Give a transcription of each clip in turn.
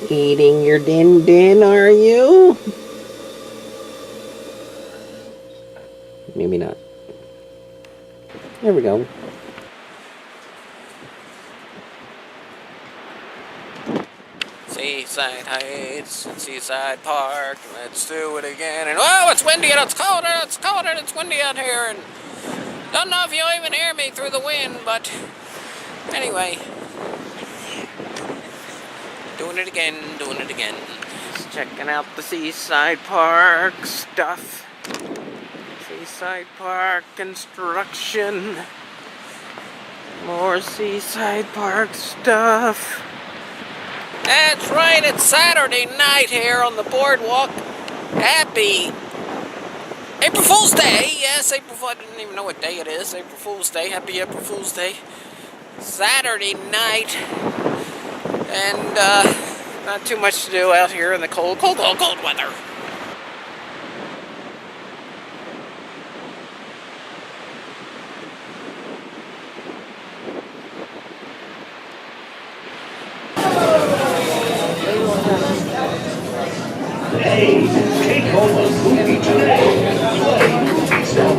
Eating your din-din, are you? Maybe not. There we go. Seaside Heights and Seaside Park. Let's do it again. And oh, it's windy and it's cold and it's cold and it's windy out here. And don't know if you'll even hear me through the wind, but anyway. Doing it again, doing it again. Just checking out the Seaside Park stuff. Seaside Park construction. More Seaside Park stuff. That's right, it's Saturday night here on the Boardwalk. Happy April Fool's Day. Yes, April Fool's. I didn't even know what day it is. April Fool's Day. Happy April Fool's Day. Saturday night. And not too much to do out here in the cold weather. Hey, take home a movie today. Play movie stuff.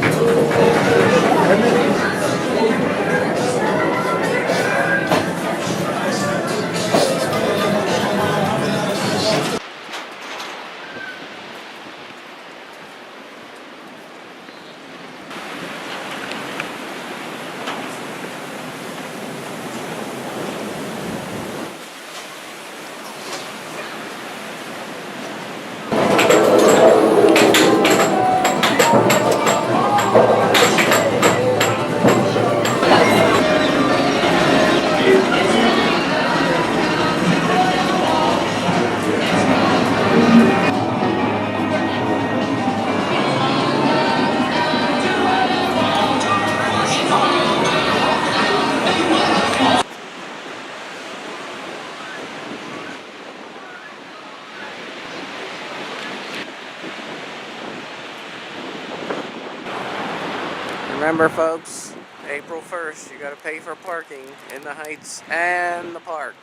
Remember, folks, April 1st, you gotta pay for parking in the Heights and the park.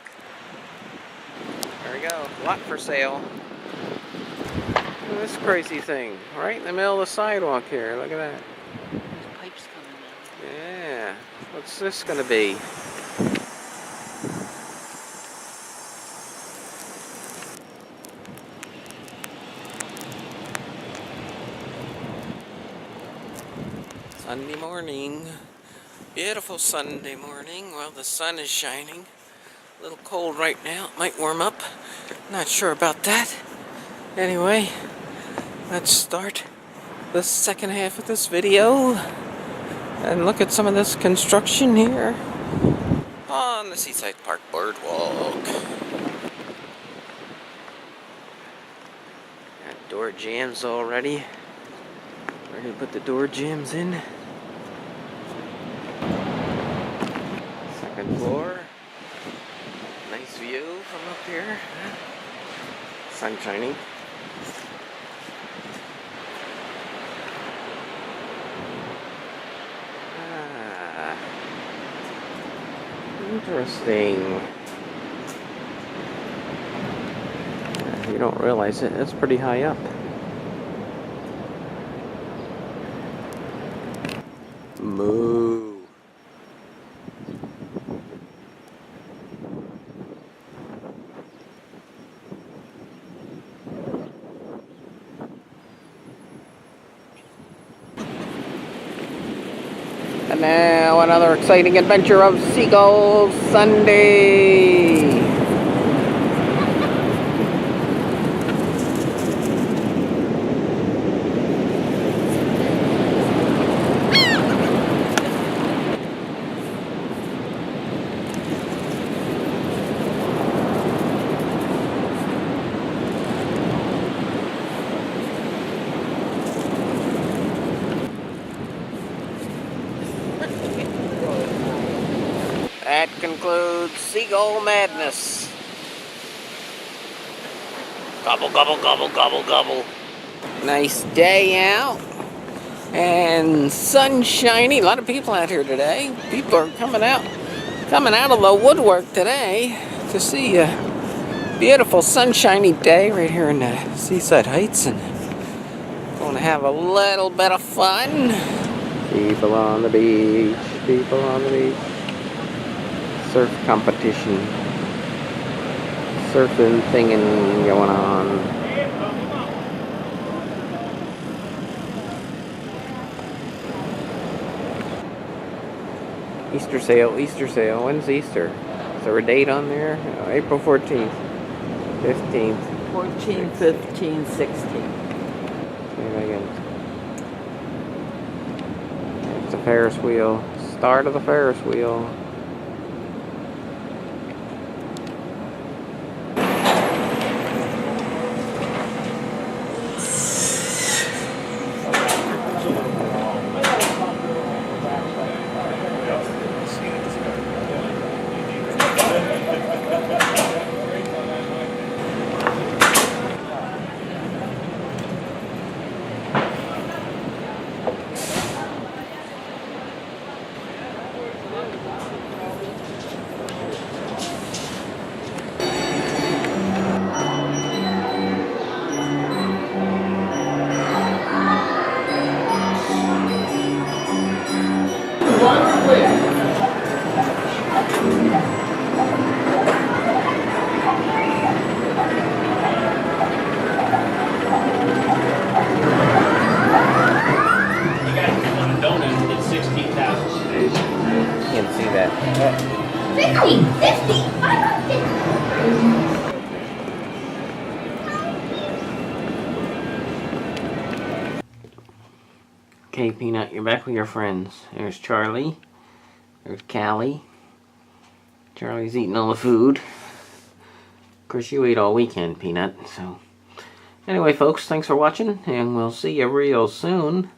There we go, lot for sale. Look at this crazy thing, right in the middle of the sidewalk here. Look at that. There's pipes coming out. Yeah, what's this gonna be? Sunday morning, beautiful Sunday morning. Well, the sun is shining. A little cold right now. It might warm up. Not sure about that. Anyway, let's start the second half of this video and look at some of this construction here on the Seaside Park Boardwalk. Got door jams already. Ready to put the door jams in. Second floor. Nice view from up here. Sun shining. Ah, interesting. You don't realize it. It's pretty high up. Moo. And now another exciting adventure of Seagull Sunday. That concludes Seagull Madness. Gobble, gobble, gobble, gobble, gobble. Nice day out. And sun shiny. A lot of people out here today. People are coming out of the woodwork today to see Beautiful sunshiny day right here in the Seaside Heights, and going to have a little bit of fun. People on the beach, people on the beach. Surf competition, surfing thingin' going on. Easter sale, Easter sale. When's Easter? Is there a date on there? April 14th, 15th. 14, 15, 16. It's a Ferris wheel. Start of the Ferris wheel. Can't see that. 50! 50! Okay, Peanut, you're back with your friends. There's Charlie. There's Callie. Charlie's eating all the food. Of course, you ate all weekend, Peanut. So, anyway, folks, thanks for watching, and we'll see you real soon.